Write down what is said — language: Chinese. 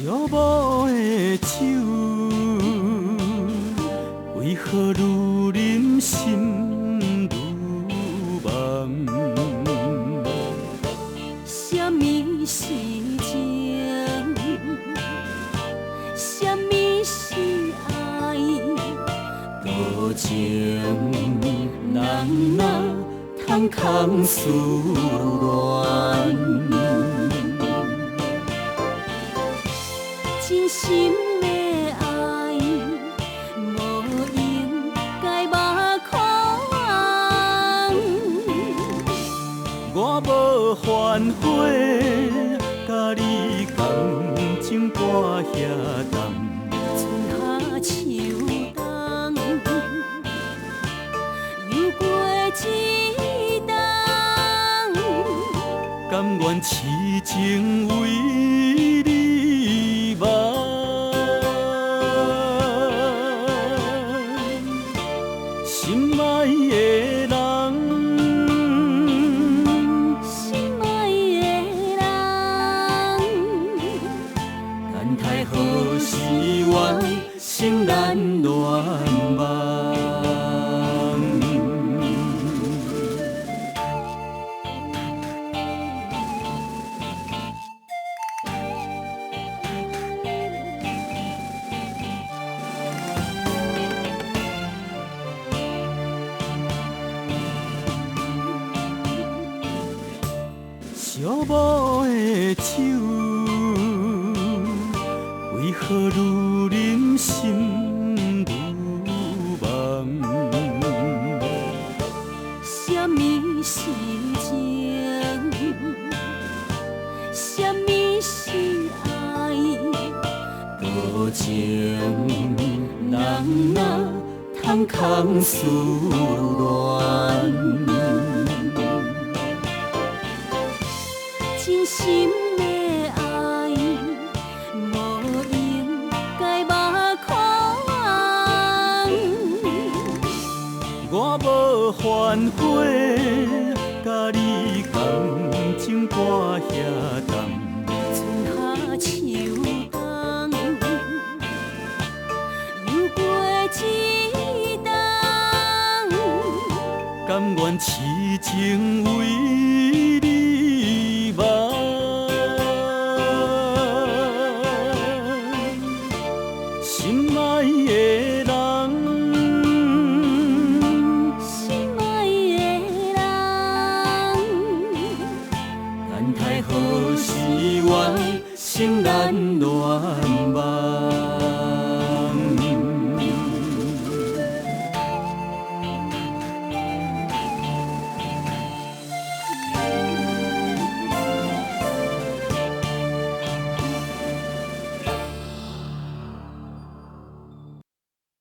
小无的酒，为何愈饮心愈梦？什么是情？什么是爱？多情人哪通空思恋？真心的爱，无用解目眶。我无反悔，甲你同情跋遐重。春夏秋冬，又过一冬。甘愿痴情为你梦，心爱的人，心爱的人，等待何时完，心难乱梦。小无的酒，为何愈饮心愈梦？什么是情？什么是爱？多情人哪通空思恋？真心的爱，无用解目眶。我无反悔，甲你同情跋遐重。春夏秋冬，又过一冬。甘愿痴情为你梦，心爱的人，心爱的人，等待何时完，心难乱梦。